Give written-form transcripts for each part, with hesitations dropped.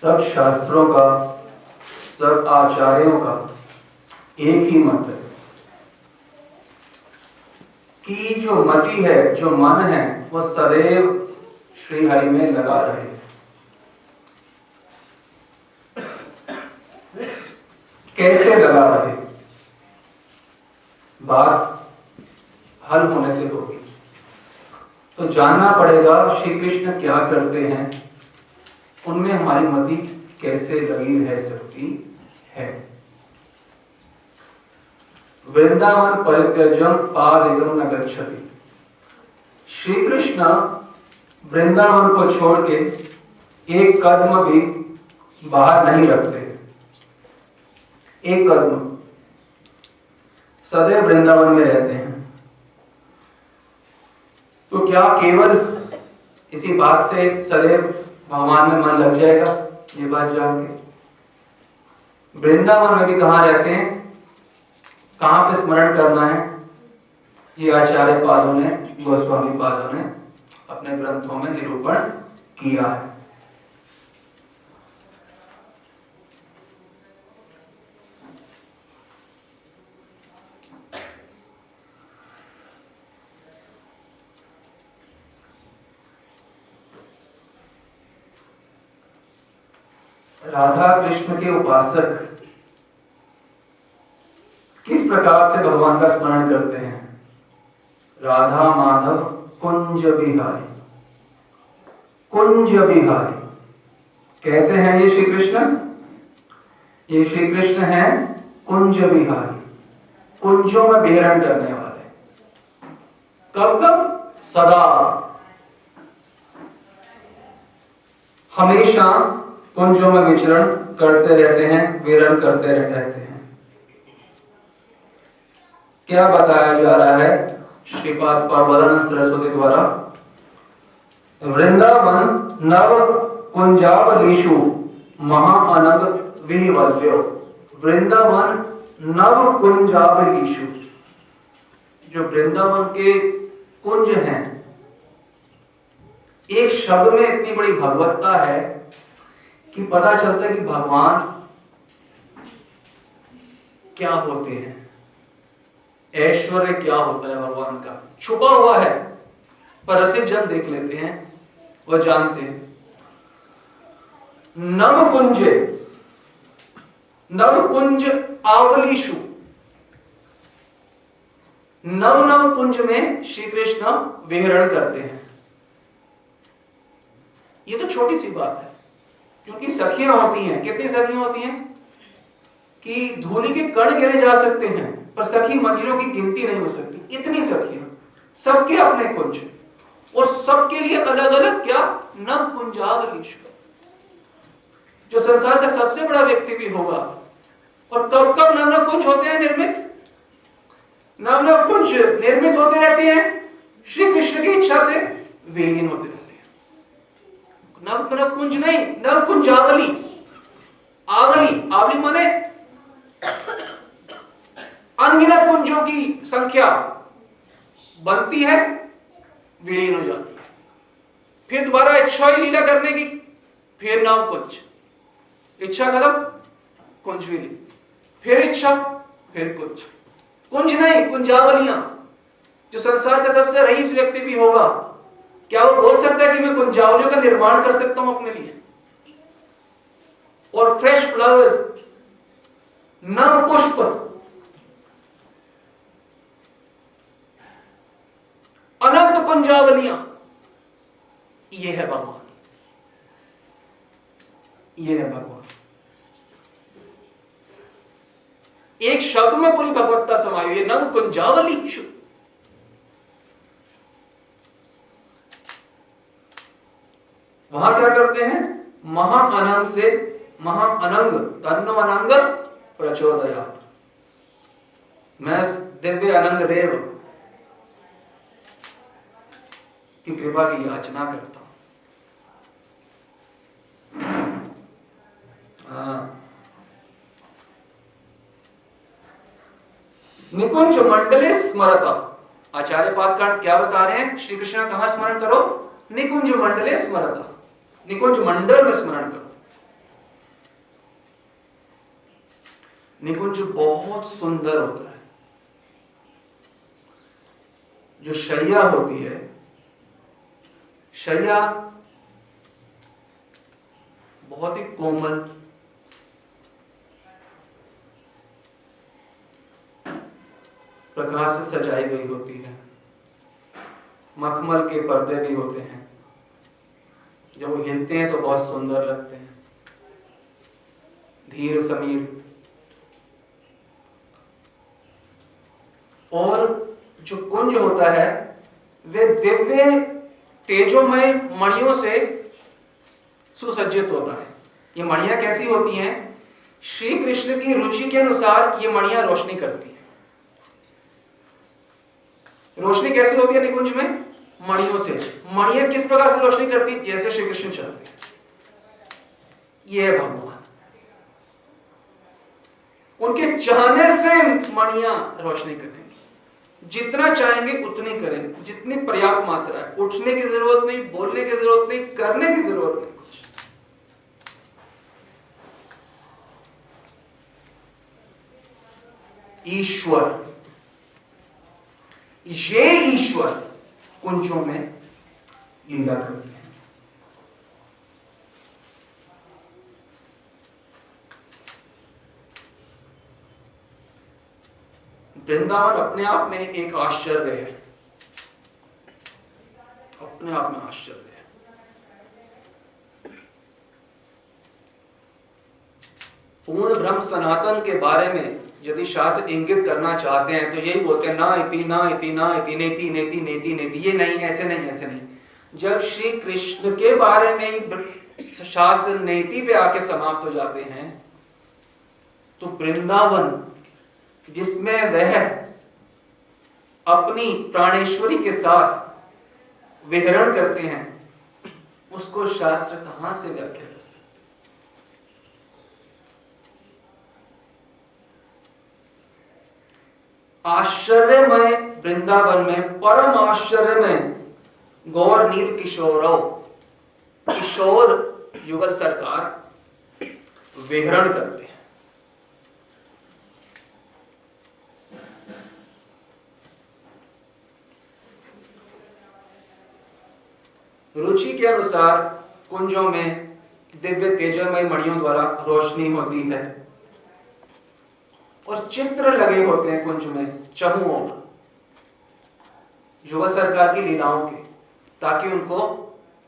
सब शास्त्रों का, सब आचार्यों का एक ही मत है कि जो मति है, जो मन है, वह सदैव श्री हरि में लगा रहे। कैसे लगा रहे? बात हल होने से होगी। तो जानना पड़ेगा श्री कृष्ण क्या करते हैं, उनमें हमारी मति कैसे लगी रह सकती है। वृंदावन परित्यज्यम पादेयम न गच्छति। श्री कृष्ण वृंदावन को छोड़ के एक कदम भी बाहर नहीं रखते। एक कदम, सदैव वृंदावन में रहते हैं। तो क्या केवल इसी बात से सदैव भगवान में मन लग जाएगा? ये बात जान के वृंदावन में भी कहाँ रहते हैं, कहाँ पे स्मरण करना है, ये आचार्य पादों ने, गोस्वामी पादों ने अपने ग्रंथों में निरूपण किया है। राधा कृष्ण के उपासक किस प्रकार से भगवान का स्मरण करते हैं? राधा माधव कुंज बिहारी, कुंज बिहारी। कैसे हैं ये श्री कृष्ण? ये श्री कृष्ण हैं कुंज बिहारी, कुंजों में विहरण करने वाले। कब कब? सदा, हमेशा कुंजों में विचरण करते रहते हैं, विहरण करते रहते हैं। क्या बताया जा रहा है श्रीपाद प्रबोधानंद सरस्वती द्वारा? वृंदावन नव कुंजावलीषु महाअनग विहिवल्यो। वृंदावन नव कुंजावलीषु, जो वृंदावन के कुंज हैं, एक शब्द में इतनी बड़ी भगवत्ता है कि पता चलता है कि भगवान क्या होते हैं, ऐश्वर्य क्या होता है भगवान का, छुपा हुआ है। पर रसिक जन देख लेते हैं, वो जानते हैं। नव कुंज, नव कुंज आवलीशु, नव नव कुंज में श्री कृष्ण विहरण करते हैं। ये तो छोटी सी बात है, क्योंकि सखियां होती हैं। कितनी सखियां होती हैं कि धूलि के कण गिने जा सकते हैं, पर सखी मंजिलों की गिनती नहीं हो सकती। इतनी सखियां, सबके अपने कुंज, और सबके लिए अलग अलग क्या? नव कुंजावलीशु। जो संसार का सबसे बड़ा व्यक्ति भी होगा, और कब कब नव नव कुंज होते हैं निर्मित, नव नव कुंज निर्मित होते रहते हैं, श्री कृष्ण की इच्छा से विलीन होते रहते हैं। नव नव कुंज नहीं, नव कुंजावली। आवली, आवली माने अनगिनत कुंजों की संख्या बनती है, विलीन हो जाती है। फिर दोबारा इच्छा ही लीला करने की, फिर नव कुंज, इच्छा खत्म, कुंज विलीन, फिर इच्छा, फिर कुंज। कुंज नहीं, कुंजावलियां। जो संसार का सबसे रईस व्यक्ति भी होगा, क्या वो बोल सकता है कि मैं कुंजावलियों का निर्माण कर सकता हूं अपने लिए? और फ्रेश फ्लावर्स, नव पुष्प, अनंत कुंजावलियां, ये है भगवान, ये है भगवान। एक शब्द में पूरी भगवत्ता समाई हुई है, नव कुंजावली। वहां क्या करते हैं? महाअनंग से, महाअनंग तन्नो अनंग प्रचोदयात्, मैं दिव्य अनंग देव की कृपा की याचना करता हूं। निकुंज मंडले स्मरता। आचार्य पादकांड क्या बता रहे हैं? श्री कृष्ण कहां स्मरण करो? निकुंज मंडले स्मरता, निकुंज मंडल में स्मरण करो। निकुंज बहुत सुंदर होता है। जो शैया होती है, शैया बहुत ही कोमल, प्रकाश से सजाई गई होती है। मखमल के पर्दे भी होते हैं, जब वो हिलते हैं तो बहुत सुंदर लगते हैं। धीर समीर, और जो कुंज होता है वे दिव्य तेजोमय मणियों से सुसज्जित होता है। ये मणियां कैसी होती हैं? श्री कृष्ण की रुचि के अनुसार ये मणियां रोशनी करती हैं। रोशनी कैसे होती है निकुंज में? मणियों से। मणियां किस प्रकार से रोशनी करती है? जैसे श्री कृष्ण चाहते हैं। ये है भगवान। उनके चाहने से मणियां रोशनी करेंगी, जितना चाहेंगे उतनी करें, जितनी पर्याप्त मात्रा है। उठने की जरूरत नहीं, बोलने की जरूरत नहीं, करने की जरूरत नहीं कुछ। ईश्वर, ये ईश्वर कुंजों में लीला करते हैं। वृंदावन अपने आप में एक आश्चर्य है, अपने आप में आश्चर्य है। पूर्ण ब्रह्म सनातन के बारे में यदि शास्त्र इंगित करना चाहते हैं तो यही बोलते हैं, ना इति ना इति ना इति नेति नेति नेति नेति। ये नहीं, ऐसे नहीं, ऐसे नहीं। जब श्री कृष्ण के बारे में ही शास्त्र नेति पे आके समाप्त हो जाते हैं तो वृंदावन जिसमें वह अपनी प्राणेश्वरी के साथ विहरण करते हैं, उसको शास्त्र कहां से व्याख्या कर सकते? आश्चर्यमय वृंदावन में परम आश्चर्यमय गौर नील किशोरव, किशोर युगल सरकार विहरण करते हैं। रुचि के अनुसार कुंजों में दिव्य तेजोमय मणियों द्वारा रोशनी होती है और चित्र लगे होते हैं कुंज में चहुओं ओर युवा सरकार की लीलाओं के, ताकि उनको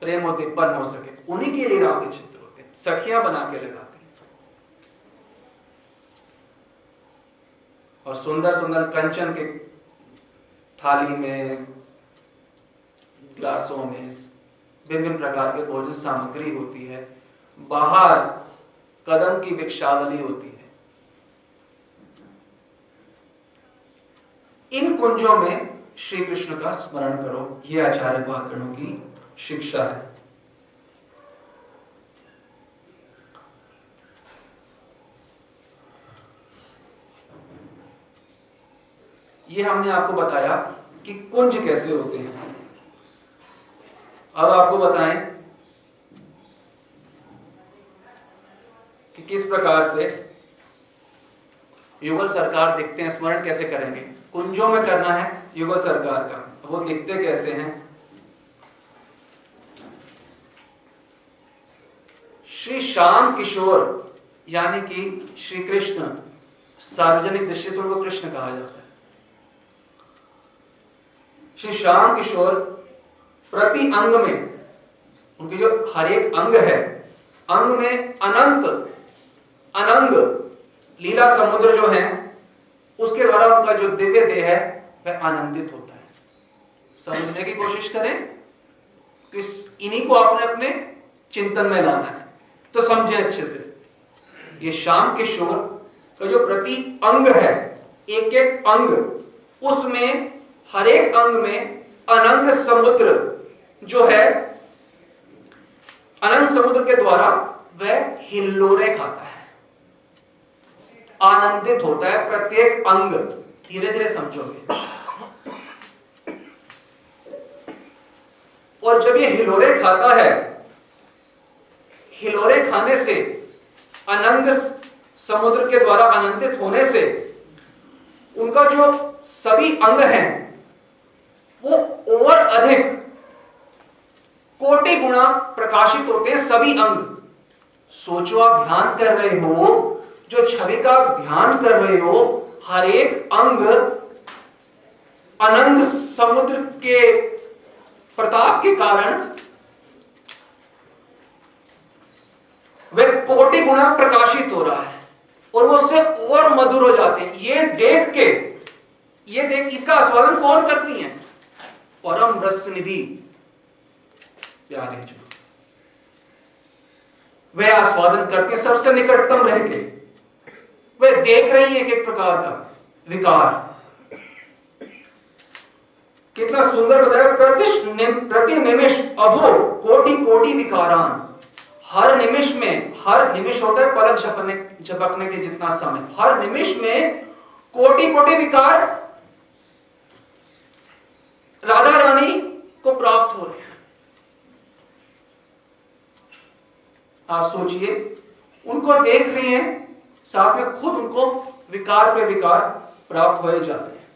प्रेम उद्दीपन हो सके। उन्हीं की लीलाओं के चित्र होते हैं, सखियां बना के लगाते हैं। और सुंदर सुंदर कंचन के थाली में, ग्लासों में विभिन्न प्रकार के भोजन सामग्री होती है। बाहर कदम की वृक्षावली होती है। इन कुंजों में श्री कृष्ण का स्मरण करो, यह आचार्य वाक्यों की शिक्षा है। ये हमने आपको बताया कि कुंज कैसे होते हैं। अब आपको बताएं कि किस प्रकार से युगल सरकार दिखते हैं, स्मरण कैसे करेंगे। कुंजों में करना है युगल सरकार का, वो दिखते कैसे हैं। श्री श्याम किशोर यानी कि श्री कृष्ण, सार्वजनिक दृष्टि से उनको कृष्ण कहा जाता है। श्री श्याम किशोर प्रति अंग में, उनके जो हर एक अंग है, अंग में अनंत अनंग लीला समुद्र जो है, उसके द्वारा उनका जो दिव्य देह है वह आनंदित होता है। समझने की कोशिश करें कि इन्हीं को आपने अपने चिंतन में लाना है, तो समझें अच्छे से। ये श्याम किशोर का जो प्रति अंग है, एक एक अंग, उसमें हर एक अंग में अनंग समुद्र जो है, अनंत समुद्र के द्वारा वह हिल्लोरे खाता है, आनंदित होता है प्रत्येक अंग। धीरे धीरे समझोगे। और जब ये हिलोरे खाता है, हिलोरे खाने से अनंग समुद्र के द्वारा आनंदित होने से उनका जो सभी अंग हैं वो और अधिक कोटि गुना प्रकाशित होते हैं। सभी अंग, सोचो आप ध्यान कर रहे हो, जो छवि का ध्यान कर रहे हो, हर एक अंग अनंत समुद्र के प्रताप के कारण वह कोटि गुना प्रकाशित हो रहा है और वो उससे और मधुर हो जाते हैं। ये देख इसका आस्वादन कौन करती हैं? परम रस निधि प्यारे जो वह आस्वादन करते हैं सबसे निकटतम रह के। वह देख रही है एक प्रकार का विकार। कितना सुंदर बताया, प्रति निमिष अहो कोटि कोटि विकारान। हर निमिष में, हर निमिष होता है पलक झपकने के जितना समय, हर निमिष में कोटि कोटि विकार राधा रानी को प्राप्त हो रहे हैं। आप सोचिए, उनको देख रही हैं, साथ में खुद उनको विकार पे विकार प्राप्त हो जा रहे हैं,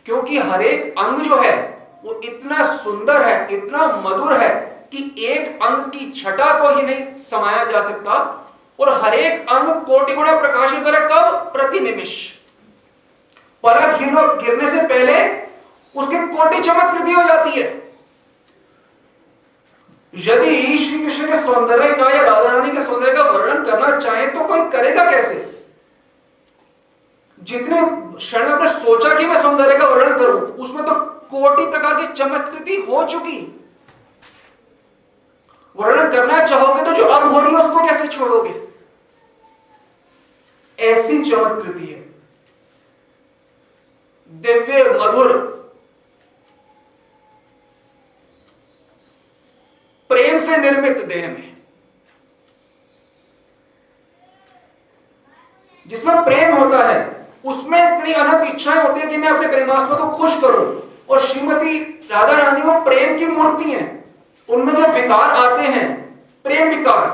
क्योंकि हर एक अंग जो है वो इतना सुंदर है, इतना मधुर है कि एक अंग की छटा को ही नहीं समाया जा सकता। और हर एक अंग कोटि गुना प्रकाशित हो रहा है। कब? प्रति निमिष। पलक गिरने से पहले उसके कोटि चमक वृद्धि हो जाती है। यदि श्री कृष्ण के सौंदर्य का या राधा रानी के सौंदर्य का वर्णन करना चाहे तो कोई करेगा कैसे? जितने क्षण में आपने सोचा कि मैं सौंदर्य का वर्णन करूं, उसमें तो कोटि प्रकार की चमत्कृति हो चुकी। वर्णन करना चाहोगे तो जो अब हो रही है उसको कैसे छोड़ोगे? ऐसी चमत्कृति है, दिव्य मधुर, प्रेम से निर्मित देह में, जिसमें प्रेम होता है उसमें इतनी अनंत इच्छाएं होती है कि मैं अपने प्रेमास्पद को खुश करूं। और श्रीमती राधा रानी वो प्रेम की मूर्ति हैं। उनमें जब विकार आते हैं, प्रेम विकार,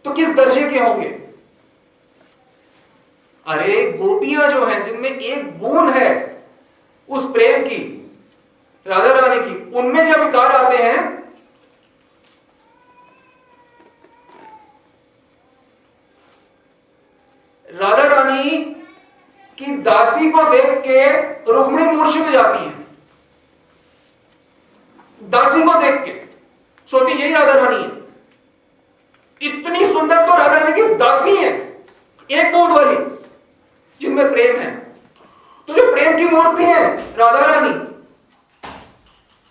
तो किस दर्जे के होंगे? अरे गोपियां जो हैं, जिनमें एक बूंद है उस प्रेम की, राधा रानी की, उनमें जब विकार आते हैं, राधा रानी की दासी को देख के रुक्मिणी मूर्छित हो जाती है। दासी को देख के सोचती यही राधा रानी है। इतनी सुंदर तो राधा रानी की दासी है, एक बूंद वाली, जिनमें प्रेम है। तो जो प्रेम की मूर्ति है राधा रानी,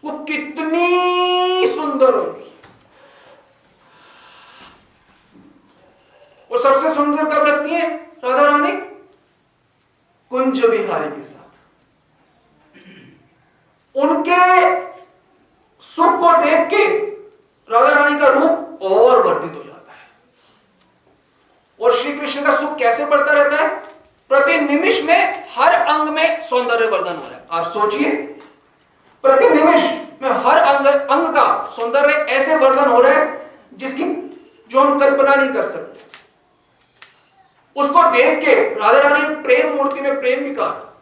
वो कितनी सुंदर होगी। वो सबसे सुंदर कब लगती है राधा रानी? कुंज बिहारी के साथ। उनके सुख को देख के राधा रानी का रूप और वर्धित हो जाता है। और श्री कृष्ण का सुख कैसे बढ़ता रहता है? प्रति निमिष में हर अंग में सौंदर्य वर्धन हो रहा है। आप सोचिए, प्रति निमिष में हर अंग का सौंदर्य ऐसे वर्धन हो रहा है जो हम कल्पना नहीं कर सकते। उसको देख के राधा रानी प्रेम मूर्ति में प्रेम विकार।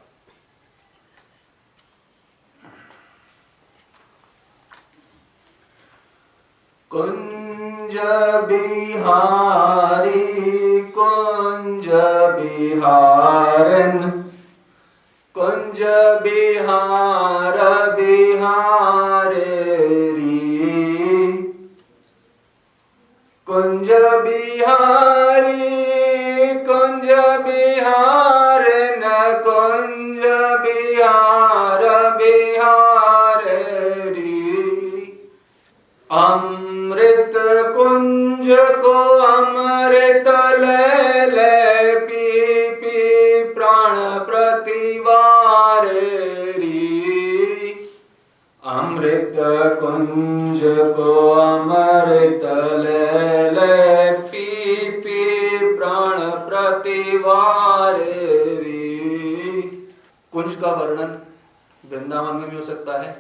कुंज बिहारी कुंज बिहारन, कुंज बिहार बिहारे री, कुंज बिहारी कुंज बिहार न, कुंज बिहार बिहार री। अमृत कुंज को अमृत ले ले, पी पी प्राण प्रतिवार री। अमृत कुंज को अमृत ले ले, पी पी प्राण प्रतिवार री। कुंज का वर्णन वृंदावन में भी हो सकता है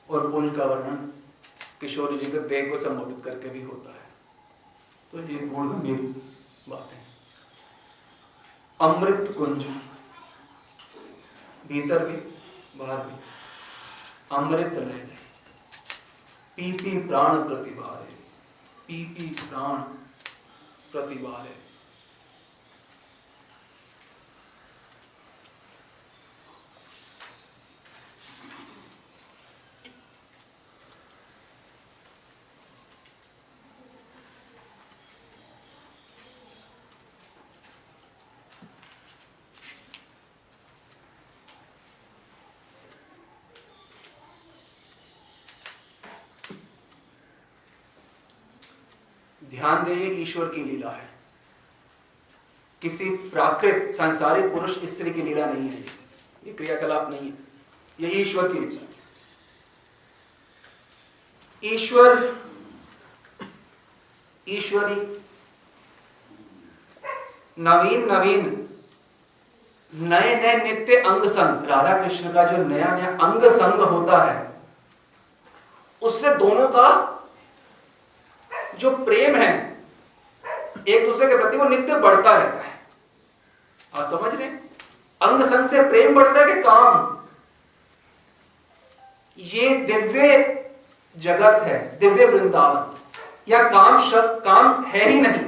और कुंज का वर्णन किशोरी जी के देह को संबोधित करके भी होता है। तो ये गुण गंभीर बात है। अमृत कुंज, भीतर भी बाहर भी अमृत लय, पी पी प्राण प्रतिभारे, पी पी प्राण प्रतिभारे। ध्यान दें, ये ईश्वर की लीला है, किसी प्राकृत सांसारिक पुरुष स्त्री की लीला नहीं है, ये क्रियाकलाप नहीं है, ये ईश्वर की लीला है। ईश्वरी नवीन नए नित्य अंग संग, राधा कृष्ण का जो नया अंग संग होता है, उससे दोनों का जो प्रेम है एक दूसरे के प्रति वो नित्य बढ़ता रहता है। आप समझ रहे? अंग संग से प्रेम बढ़ता है कि काम? ये दिव्य जगत है, दिव्य वृंदावन, या काम है ही नहीं।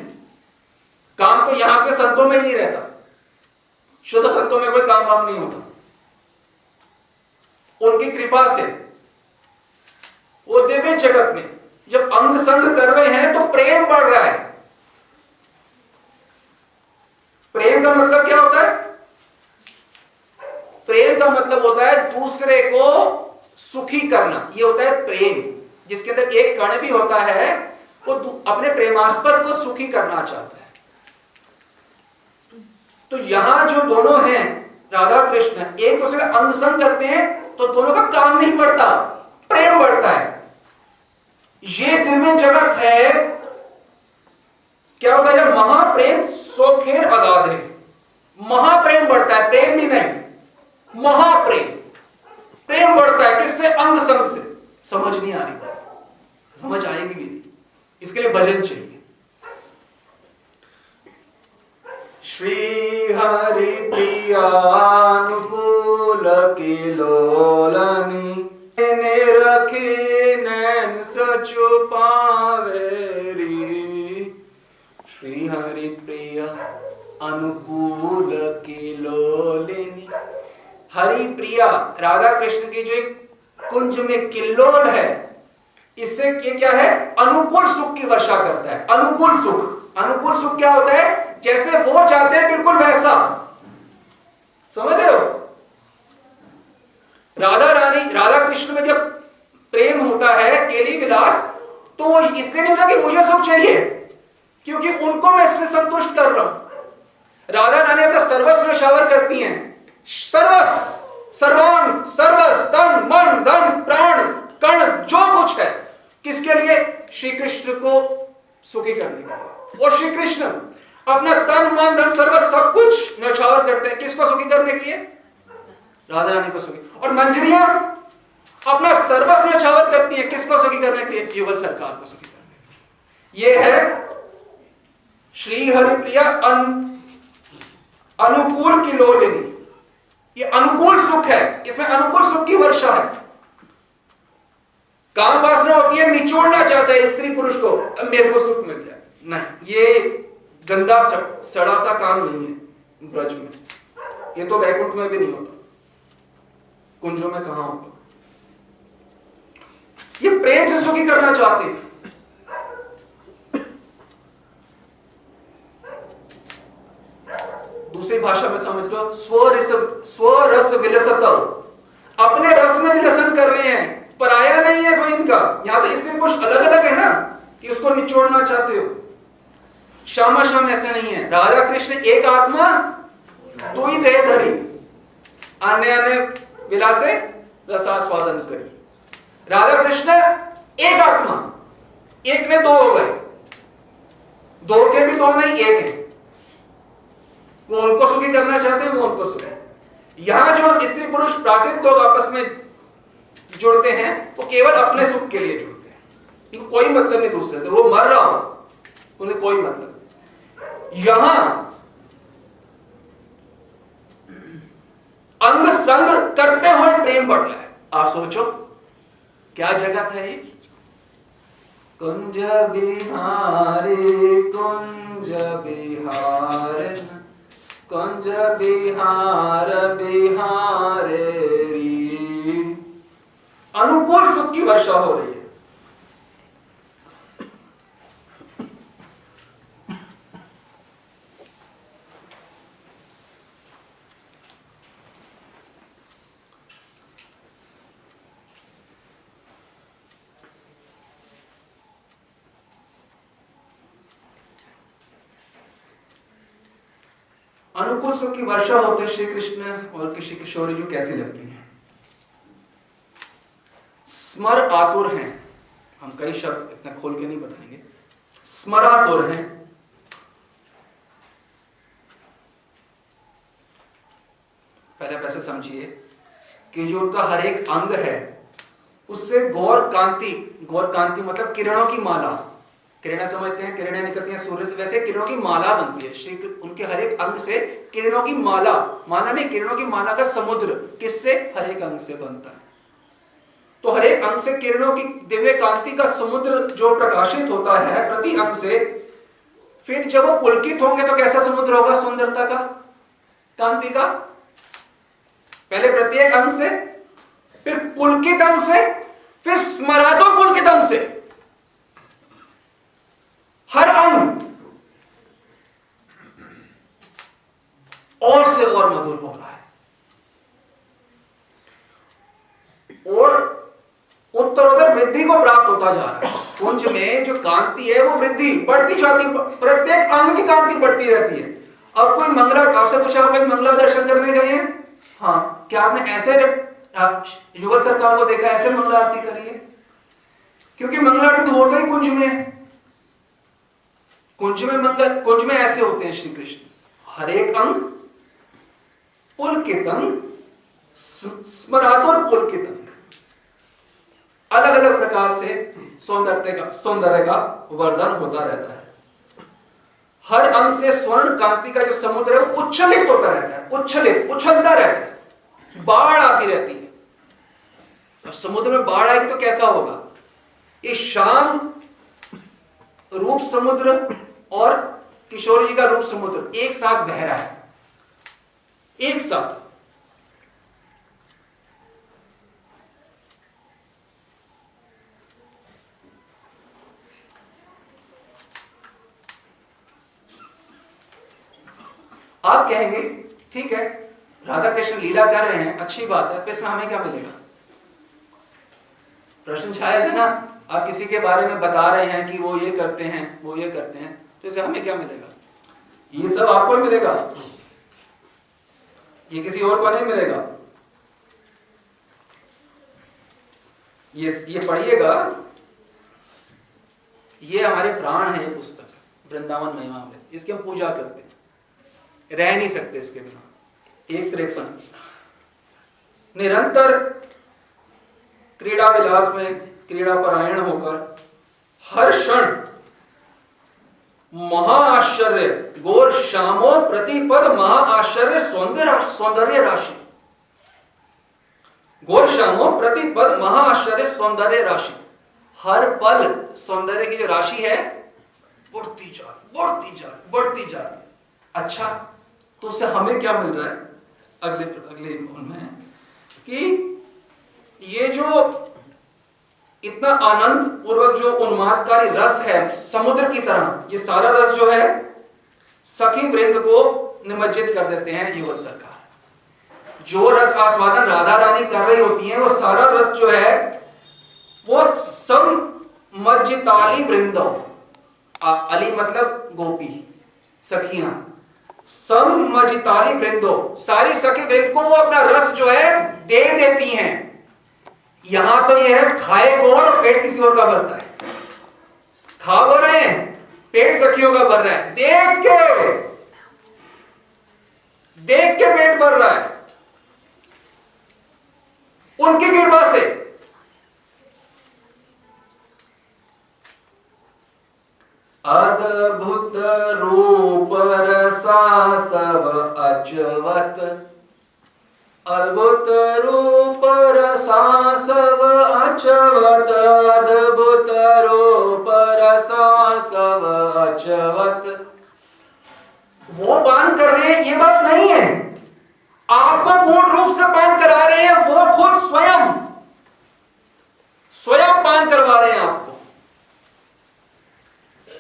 काम तो यहां पे संतों में ही नहीं रहता, शुद्ध संतों में कोई काम वाम नहीं होता। उनकी कृपा से वो दिव्य जगत में जब अंग संग कर रहे हैं तो प्रेम बढ़ रहा है। प्रेम का मतलब क्या होता है? प्रेम का मतलब होता है दूसरे को सुखी करना, ये होता है प्रेम। जिसके अंदर एक कण भी होता है वो अपने प्रेमास्पद को सुखी करना चाहता है। तो यहां जो दोनों हैं राधा कृष्ण एक दूसरे का अंग संग करते हैं तो दोनों का काम नहीं बढ़ता, प्रेम बढ़ता है। ये दिव्य जगत है। क्या होता है जब महाप्रेम सो खेर अगाध है, महाप्रेम बढ़ता है, प्रेम भी नहीं, महाप्रेम, प्रेम बढ़ता है। किससे? अंग संग से। समझ नहीं आ रही बात? समझ आएगी भी नहीं, इसके लिए भजन चाहिए। श्री हरि प्रियानुकूल की लोलनी ने रखी नैन सचु पावेरी। श्री हरि प्रिया अनुकूल की लोलिनी। हरि प्रिया राधा कृष्ण की जो एक कुंज में किल्लोल है, इससे क्या है? अनुकूल सुख की वर्षा करता है। अनुकूल सुख, अनुकूल सुख क्या होता है? जैसे वो चाहते हैं बिल्कुल वैसा। समझ रहे हो? राधा कृष्ण में जब प्रेम होता है, केली विलास, तो इसलिए नहीं होता कि मुझे सुख चाहिए, क्योंकि उनको मैं इससे संतुष्ट कर रहा हूं। राधा रानी अपना सर्वस्व न्यौछावर करती हैं, सर्वांग सर्वस, तन मन धन प्राण कण जो कुछ है, किसके लिए? श्री कृष्ण को सुखी करने के लिए। और श्री कृष्ण अपना तन मन धन सर्वस सब कुछ न्यौछावर करते हैं, किसको सुखी करने के लिए? राधा रानी को सुखी। और मंजरियां अपना सर्वस्व न्यौछावर करती हैं, किसको सुखी करने के लिए? युगल सरकार को सुखी करने के लिए। यह है श्री हरि प्रिया अनुकूल की लोलिनी। ये अनुकूल सुख है, इसमें अनुकूल सुख की वर्षा है। काम वासना होती है, निचोड़ना चाहता है स्त्री पुरुष को, मेरे को सुख मिल जाए। नहीं, ये गंदा सड़ा सा काम नहीं है ब्रज में। ये तो वैकुंठ में भी नहीं होता, कुंजों में कहां होता। ये प्रेम से सुखी करना चाहते हैं। दूसरी भाषा में समझ लो, स्वरस विलसत, अपने रस में विलसन कर रहे हैं, पराया नहीं है कोई इनका। यहां तो इससे कुछ अलग अलग है ना, कि उसको निचोड़ना चाहते हो। श्यामा श्याम ऐसे नहीं है। राधा कृष्ण एक आत्मा दो ही देह धरी, अन्य अन्य विलासे रसास्वादन करी। राधा कृष्ण एक आत्मा, एक ने दो हो गए, दो के भी दो नहीं, एक है। वो उनको सुखी करना चाहते हैं, वो उनको सुखी। यहां जो स्त्री पुरुष प्राकृत लोग आपस में जुड़ते हैं, वो केवल अपने सुख के लिए जुड़ते हैं, उनको कोई मतलब नहीं दूसरे से। वो मर रहा हो उन्हें कोई मतलब। यहां अंग संग करते हुए प्रेम बढ़ रहा है। आप सोचो क्या जगह था ये। कुंज बिहारी कुंज बिहार, कुंज बिहार बिहारे री। अनुकूल सुख की वर्षा हो रही है। अनुकूल सुख की वर्षा होते श्री कृष्ण और श्री किशोरी जी कैसी लगती है। स्मर आतुर हैं, हम कई शब्द इतना खोल के नहीं बताएंगे। स्मरातुर हैं, पहले आप ऐसे समझिए कि जो उनका हर एक अंग है उससे गौर कांति, गौर कांति मतलब किरणों की माला, किरणें समझते हैं, किरणें निकलती हैं सूर्य से, वैसे किरणों की माला बनती है। श्री उनके हर एक अंग से किरणों की माला, माला नहीं, किरणों की माला का समुद्र किससे, हर एक अंग से बनता है। तो हर एक अंग से किरणों की दिव्य कांति का समुद्र जो प्रकाशित होता है प्रति अंग से, फिर जब वो पुलकित होंगे तो कैसा समुद्र होगा सुंदरता का, कांति का। पहले प्रत्येक अंग से, फिर पुलकित अंग से, फिर स्मरातो पुलकित अंग से। हर अंग और से और मधुर हो रहा है और उत्तरोत्तर वृद्धि को प्राप्त होता जा रहा है। कुंज में जो कांति है वो वृद्धि बढ़ती जाती, प्रत्येक अंग की कांति बढ़ती रहती है। अब कोई मंगला, आपसे पूछा आप मंगला दर्शन करने गए हैं, हाँ, क्या आपने ऐसे युगल सरकार को देखा ऐसे मंगला आरती करी है? क्योंकि मंगला आरती तो होता ही कुंज में है। कुंज में मंगल, कुंज में ऐसे होते हैं श्री कृष्ण, हर एक अंग पुलकित अंग, स्मरातुर पुलकित अंग, अलग अलग प्रकार से सौंदर्य का वर्धन होता रहता है। हर अंग से स्वर्ण कांति का जो समुद्र है वो उच्छलित होता रहता है, उच्छलित, उछलता रहता है, बाढ़ आती रहती है। और समुद्र में बाढ़ आएगी तो कैसा होगा? ये शांत रूप समुद्र और किशोर जी का रूप समुद्र एक साथ बह रहा है, एक साथ। आप कहेंगे ठीक है राधा कृष्ण लीला कर रहे हैं, अच्छी बात है, फिर इसमें हमें क्या मिलेगा? प्रश्न जायज है ना। आप किसी के बारे में बता रहे हैं कि वो ये करते हैं, वो ये करते हैं, तो इससे हमें क्या मिलेगा? ये सब आपको ही मिलेगा, ये किसी और को नहीं मिलेगा। ये पढ़िएगा, ये हमारे प्राण है, ये पुस्तक वृंदावन महिमा में, इसकी हम पूजा करते हैं, रह नहीं सकते इसके बिना। 153 निरंतर क्रीड़ा विलास में क्रीड़ा परायण होकर हर क्षण महाआश्चर्य गौर श्यामो प्रतिपद महाआश्चर्य सौंदर्य राशि, गौर श्यामो प्रतिपद महाआश्चर्य सौंदर्य राशि, हर पल सौंदर्य की जो राशि है बढ़ती जा रही, बढ़ती जा रही, बढ़ती जा रही। अच्छा, तो उससे हमें क्या मिल रहा है? अगले में कि ये जो इतना आनंद पूर्वक जो उन्मादकारी रस है समुद्र की तरह, ये सारा रस जो है सखी वृंद को निमज्जित कर देते हैं युगल सरकार। जो रस आस्वादन राधा रानी कर रही होती हैं वो सारा रस जो है वो समज्जिताली वृंदों, अली मतलब गोपी, सखियां, समज्जिताली वृंदों, सारी सखी वृंद को वो अपना रस जो है दे देती हैं। यहां तो यह है खाए कौन और पेट किसी और का भरता है। खा वो रहे हैं, पेट सखियों का भर रहा है, देख के पेट भर रहा है उनकी कृपा से। अद्भुत रूप रसा सब अचवत, अद्भुत रूप रसा सब अचवत, अद्भुत रूप रसा सब अचवत। वो पान कर रहे हैं ये बात नहीं है, आपको पूर्ण रूप से पान करा रहे हैं, वो खुद स्वयं पान करवा रहे हैं आपको।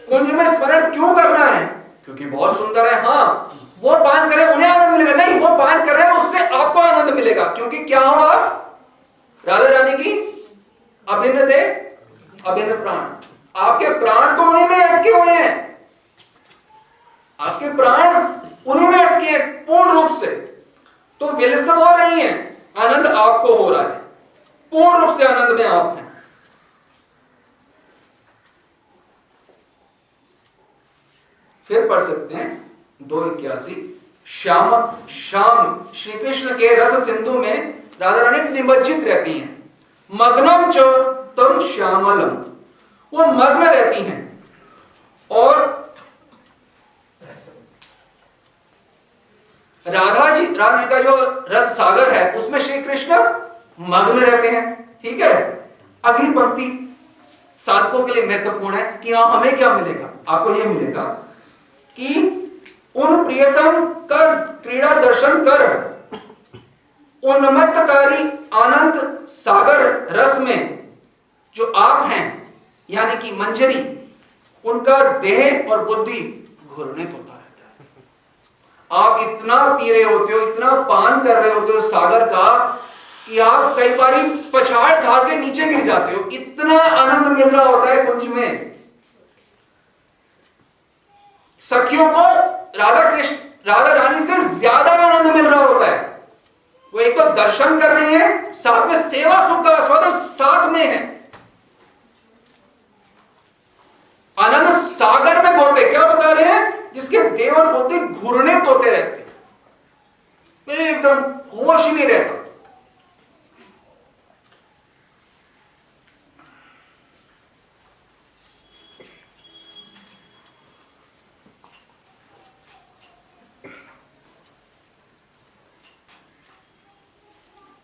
कुंज में स्मरण क्यों करना है? क्योंकि बहुत सुंदर है। हाँ, वो पान करें उन्हें आनंद मिलेगा? नहीं, वो पान कर रहे हैं उससे आपको आनंद मिलेगा। क्योंकि क्या हो आप? राधा रानी की अभिन्न देह अभिन्न प्राण, आपके प्राण तो उन्हीं में अटके हुए हैं, आपके प्राण उन्हीं में अटके हैं पूर्ण रूप से। तो विलसम हो रही है, आनंद आपको हो रहा है, पूर्ण रूप से आनंद में आप हैं। फिर पढ़ सकते हैं 2:81। शाम श्री कृष्ण के रस सिंधु में राधा रानी निमज्जित रहती हैं। मग्नम च तम श्यामलम, वो मग्न रहती हैं। और राधा का जो रस सागर है उसमें श्री कृष्ण मग्न रहते हैं। ठीक है, अगली पंक्ति साधकों के लिए महत्वपूर्ण है कि हाँ, हमें क्या मिलेगा? आपको यह मिलेगा कि उन प्रियतम का क्रीड़ा दर्शन कर उन्मत्तकारी आनंद सागर रस में जो आप हैं, यानी कि मंजरी, उनका देह और बुद्धि घूर्णित होता रहता है। आप इतना पी रहे होते हो, इतना पान कर रहे होते हो सागर का कि आप कई बार पछाड़ खा के नीचे गिर जाते हो। इतना आनंद मिल रहा होता है कुंज में। सखियों को राधा रानी से ज्यादा आनंद मिल रहा होता है। वो एक तो दर्शन कर रहे हैं, साथ में सेवा सुख का आस्वादन साथ में है। आनंद सागर में होते क्या बता रहे हैं? जिसके देव और बुद्धि घूर्णित होते रहते, एकदम होश ही नहीं रहता।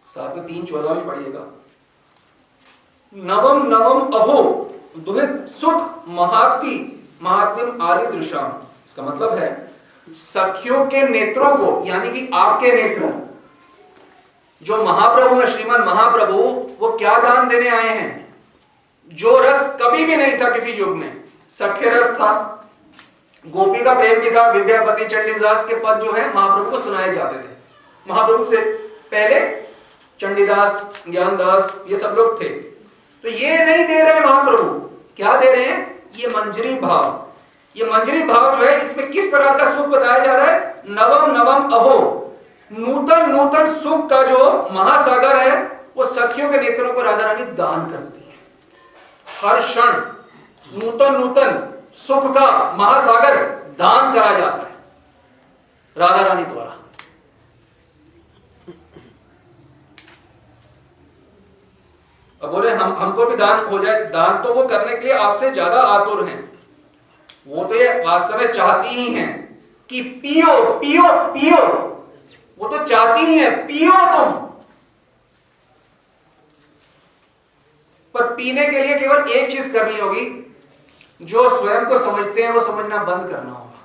साथ में 3:14 में पढ़िएगा। नवम नवम अहो दुहित सुख महात्म आदि दृशाम। इसका मतलब है सखियों के नेत्रों को, यानी कि आपके नेत्र जो महाप्रभु है, श्रीमन महाप्रभु, वो क्या दान देने आए हैं? जो रस कभी भी नहीं था किसी युग में। सख्य रस था, गोपी का प्रेम भी था, विद्यापति चंडीदास के पद जो है महाप्रभु को सुनाए जाते थे। महाप्रभु से पहले चंडीदास, ज्ञानदास, ये सब लोग थे। तो ये नहीं दे रहे महाप्रभु, क्या दे रहे हैं? ये मंजरी भाव। ये मंजरी भाव जो है, इसमें किस प्रकार का सुख बताया जा रहा है? नवम नवम अहो, नूतन नूतन सुख का जो महासागर है, वो सखियों के नेत्रों को राधा रानी दान करती है। हर क्षण नूतन नूतन सुख का महासागर दान करा जाता है राधा रानी द्वारा। अब बोले हमको भी दान हो जाए। दान तो वो करने के लिए आपसे ज्यादा आतुर हैं। वो तो ये वास्तव में चाहती ही हैं कि पियो पियो पियो। वो तो चाहती ही है पियो तुम। पर पीने के लिए केवल एक चीज करनी होगी, जो स्वयं को समझते हैं वो समझना बंद करना होगा।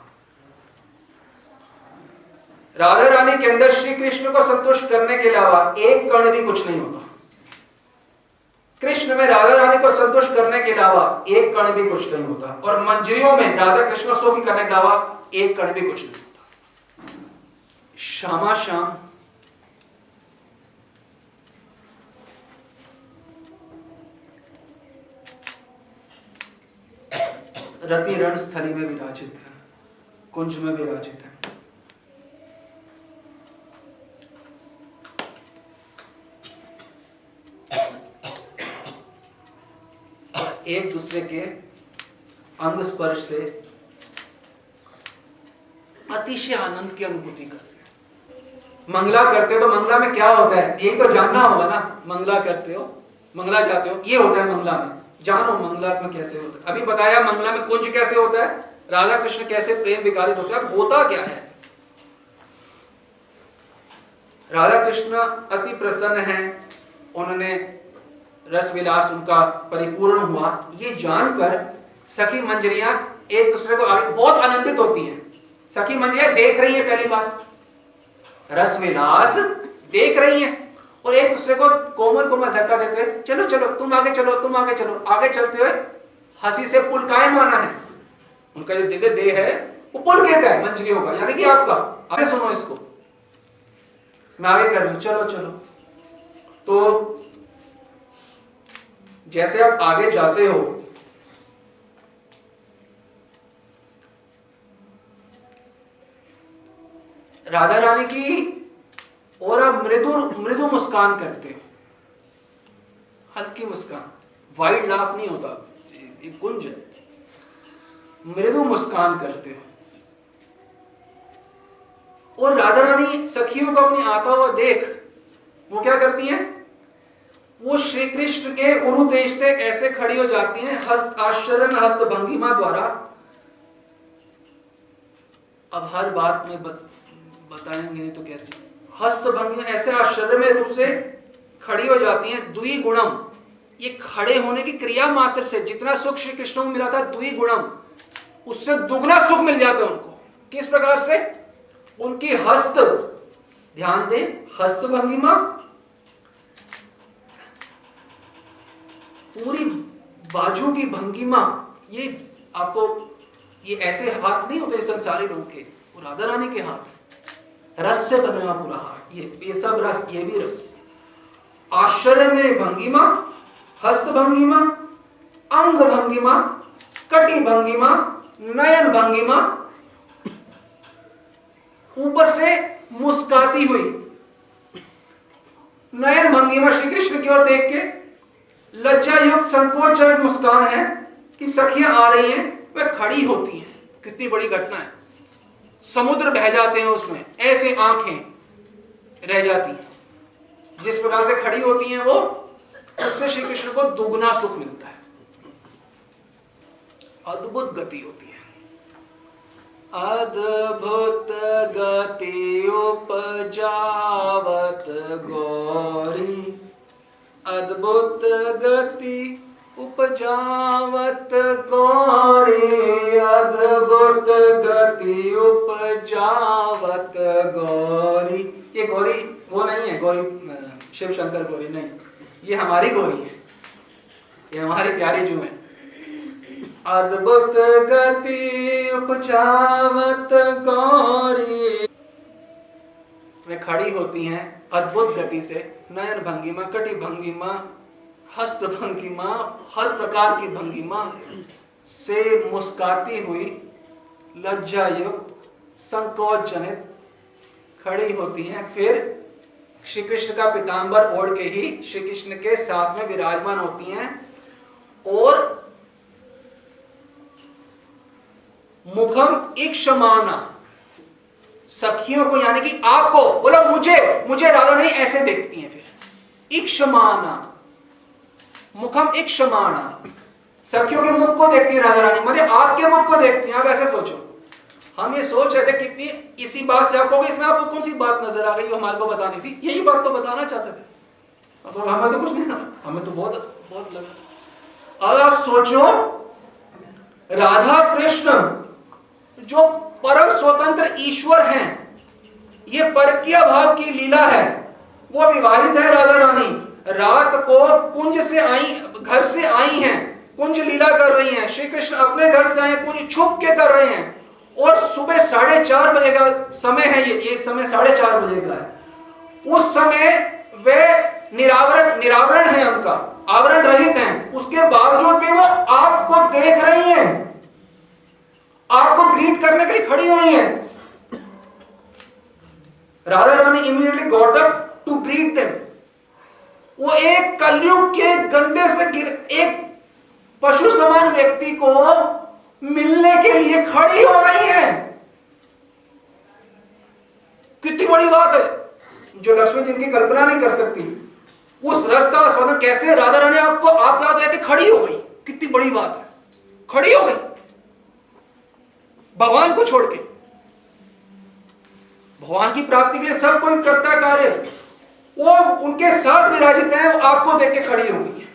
राधा रानी के अंदर श्री कृष्ण को संतुष्ट करने के अलावा एक कण भी कुछ नहीं होता। कृष्ण में राधा रानी को संतुष्ट करने के अलावा एक कण भी कुछ नहीं होता। और मंजरियों में राधा कृष्ण को सुखी करने के अलावा एक कण भी कुछ नहीं होता। श्यामा श्याम रति रण स्थली में विराजित है, कुंज में विराजित है। एक दूसरे के अंग स्पर्श से अतिशय आनंद की अनुभूति करते हैं। मंगला करते हो तो मंगला में क्या होता है यही तो जानना होगा ना। मंगला करते हो, मंगला जाते हो, ये होता है मंगला में। जानो मंगला में कैसे होता है। अभी बताया मंगला में कुंज कैसे होता है, राधा कृष्ण कैसे प्रेम विकारित होते हैं। अब होता क्या है, राधा कृष्ण अति प्रसन्न हैं, उन्होंने रस विलास उनका परिपूर्ण हुआ, ये जानकर सखी मंजरियां एक दूसरे को आगे बहुत आनंदित होती हैं। सखी मंजरियां देख रही हैं, पहली बात रस विलास देख रही हैं और एक दूसरे को कोमल कोमल धक्का देते हैं, चलो चलो तुम आगे चलो, तुम आगे चलो। आगे चलते हुए हंसी से पुलकायमाना है, उनका जो दिव्य देह है वो पुलकित है मंजरियों का, यानी कि आपका। आगे सुनो इसको, मैं आगे कर रही हूं, चलो चलो। तो जैसे आप आगे जाते हो, राधा रानी की और आप मृदु मृदु मुस्कान करते हो, हल्की मुस्कान, वाइड लाफ नहीं होता, ये कुंज है, मृदु मुस्कान करते हो। और राधा रानी सखियों को अपनी आता हुआ देख वो क्या करती हैं, वो श्री कृष्ण के उरुदेश से ऐसे खड़ी हो जाती हैं, हस्त आश्चर्य में हस्त भंगिमा द्वारा। अब हर बात में बताएंगे नहीं तो कैसे, हस्त भंगिमा ऐसे आश्चर्य में रूप से खड़ी हो जाती हैं। द्वि गुणम, ये खड़े होने की क्रिया मात्र से जितना सुख श्री कृष्ण को मिला था द्वि गुणम, उससे दुगना सुख मिल जाता है उनको। किस प्रकार से, उनकी हस्त, ध्यान दें, हस्त भंगिमा, पूरी बाजू की भंगिमा, ये आपको, ये ऐसे हाथ नहीं होते संसारी लोग के, वो राधा रानी के हाथ, रस से बना हुआ पूरा हाथ, ये सब रस, ये भी रस। आश्चर्य में भंगिमा, हस्त भंगिमा, अंग भंगिमा, कटी भंगिमा, नयन भंगिमा, ऊपर से मुस्काती हुई नयन भंगिमा श्री कृष्ण की ओर देख के, लज्जा युक्त संकोचजनक मुस्कान है कि सखियां आ रही हैं, वह खड़ी होती हैं। कितनी बड़ी घटना है, समुद्र बह जाते हैं उसमें, ऐसे आंखें रह जाती हैं। जिस प्रकार से खड़ी होती हैं वो, उससे श्री कृष्ण को दुगना सुख मिलता है, अद्भुत गति होती है। अद्भुत गति उपजावत गौरी, अद्भुत गति उपजावत गौरी, अद्भुत गति उपजावत गौरी। ये गौरी वो नहीं है, गौरी शिव शंकर गौरी नहीं, ये हमारी गौरी है, ये हमारी प्यारी जो है। अद्भुत गति उपजावत गौरी, वे खड़ी होती हैं अद्भुत गति से, नयन भंगिमा, कटी भंगिमा, हस्त भंगिमा, हर प्रकार की भंगिमा से मुस्काती हुई, लज्जा युक्त, संकोच जनित खड़ी होती हैं। फिर श्री कृष्ण का पीतांबर ओढ़ के ही श्री कृष्ण के साथ में विराजमान होती हैं और मुखम इक्षमाना, सखियों को यानी कि आपको, बोलो मुझे राधा रानी ऐसे देखती हैं। फिर इक्षमाना, मुखम इक्षमाना, सखियों के मुख को देखती है राधा रानी, मतलब आपके मुख को देखती हैं। आप ऐसे सोचो, हम ये सोच रहे थे कितनी, इसी बात से आपको, इसमें आपको कौन सी बात नजर आ गई जो हमारे को बतानी थी, यही बात तो बताना चाहते थे, तो हमें तो कुछ नहीं, हमें तो बहुत लगा। अब आप सोचो, राधा कृष्ण जो परम स्वतंत्र ईश्वर हैं, ये परकीय भाव की लीला है, वो विवाहित है राधा रानी, रात को कुंज से आई, घर से आई हैं, कुंज लीला कर रही हैं, श्री कृष्ण अपने घर से आए, कुंज छुप के कर रहे हैं, और सुबह 4:30 बजे का समय है, ये समय 4:30 बजे का है। उस समय वे निरावरण है, उनका आवरण रहित हैं, उसके बावजूद भी वो आपको देख रही हैं, आपको ग्रीट करने के लिए खड़ी हुई हैं। Radha Rani immediately got up to greet them. वो एक कलयुग के गंदे से एक पशु समान व्यक्ति को मिलने के लिए खड़ी हो रही है। कितनी बड़ी बात है जो लक्ष्मी जिनकी कल्पना नहीं कर सकती। उस रस का आस्वादन कैसे राधा रानी आपको आप याद है कि खड़ी हो गई, कितनी बड़ी बात है, खड़ी हो गई भगवान को छोड़ के। भगवान की प्राप्ति के लिए सब कोई करता है कार्य, वो उनके साथ विराजित है, वो आपको देख के खड़ी हो गई है।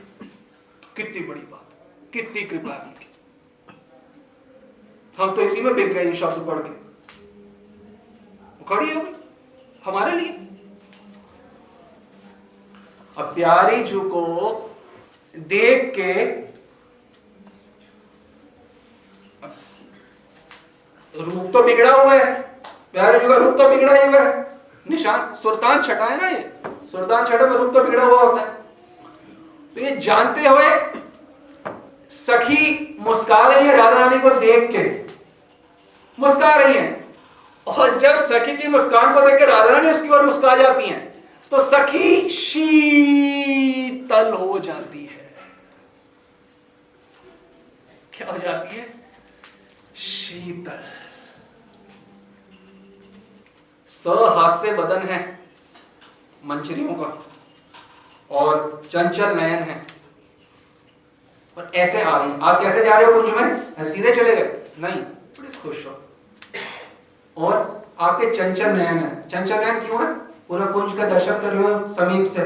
कितनी बड़ी बात, कितनी कृपा है उनकी। हम तो इसी में बिक गए शब्द पढ़ के, खड़ी हो गई हमारे लिए। अब प्यारी जू को देख के रूप तो बिगड़ा हुआ है, प्यारे जू का रूप तो बिगड़ा ही हुआ है। निशान सुल्तान छटा है ना, ये सुल्तान छटा में रूप तो बिगड़ा हुआ होता है। तो ये जानते हुए सखी मुस्कुरा रही है, राधा रानी को देख के मुस्कुरा रही है। और जब सखी की मुस्कान को देख के राधा रानी उसकी ओर मुस्कुरा जाती हैं, तो सखी शीतल हो जाती है। क्या हो जाती है? शीतल। सहास्य बदन है मंजरियों का और चंचल नयन है, और ऐसे आ रही हैं। आप कैसे जा रहे हो कुंज में? सीधे चले गए? नहीं, बड़े खुश हो। और आपके चंचल नयन है। चंचल नयन क्यों है? पूरा कुंज का दर्शन कर रहे हो समीप से,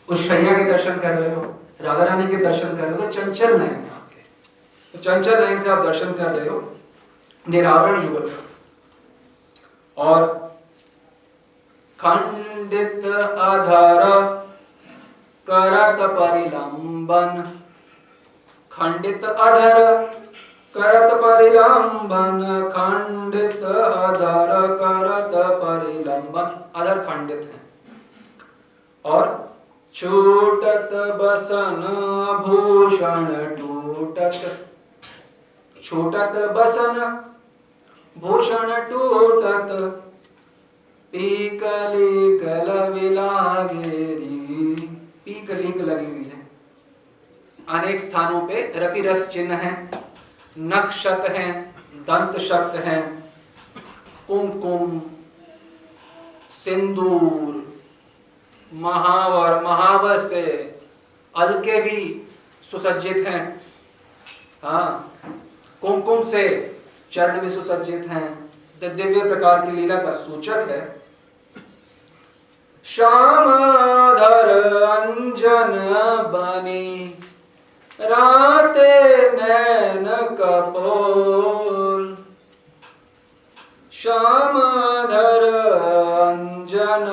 उस शैया के दर्शन कर रहे हो, राधा रानी के दर्शन कर रहे हो, तो चंचल नयन है आपके। तो चंचल नयन से आप दर्शन कर रहे हो निरावरण युगल का। और खंडित अधर करत परिलंबन, खंडित अधर करत परिलंबन, खंडित अधर करत परिलंबन। अधर खंडित है। और छूटत बसन भूषण टूटत, छूटत बसन भूषण टूटत, पीकली कल विलागेरी। पीकलीक लगी हुई है अनेक स्थानों पे, रति रस चिन्ह है, नक्षत है, दंत शक्त है, कुमकुम, सिंदूर, महावर, महावर से अलके भी सुसज्जित हैं। हाँ, कुमकुम से चरण भी सुसज्जित हैं। दिव्य प्रकार की लीला का सूचक है। श्यामधर अंजन बनी, राते नैन कपोल, श्यामधर अंजन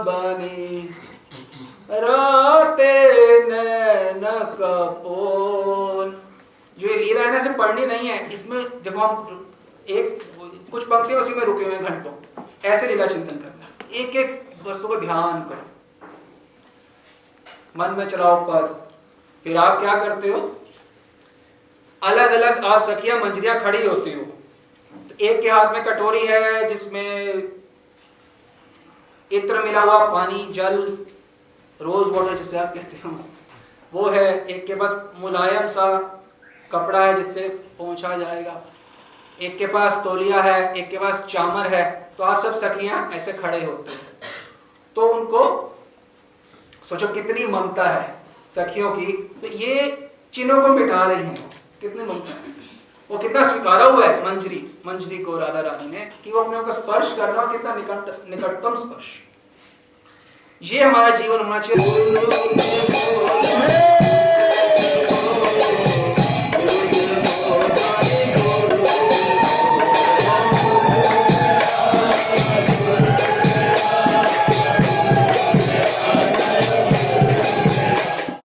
बनी, राते नैन कपोल। जो ये लीला है ना, इसे पढ़नी नहीं है। इसमें जब हम एक कुछ पंक्तियां उसी में रुके हुए घंटों, ऐसे लीला चिंतन करना। एक एक वस्तु को ध्यान करो, मन में चलाओ पद। फिर आप क्या करते हो? अलग अलग आप सखियां मंजरियां खड़ी होती हो। तो एक के हाथ में कटोरी है जिसमें इत्र मिला हुआ पानी, जल, रोज वाटर जिसे आप कहते हो, वो है। एक के पास मुलायम सा कपड़ा है जिससे पोंछा जाएगा। एक के पास तौलिया है, एक के पास चामर है। तो आप सब सखियां ऐसे खड़े होते हैं। तो उनको सोचो कितनी ममता है सखियों की। तो ये चिन्हों को मिटा रही हैं, कितनी ममता है। वो कितना स्वीकारा हुआ है मंजरी को राधा रानी ने, कि वो अपने को स्पर्श करना, कितना निकटतम स्पर्श। ये हमारा जीवन होना चाहिए।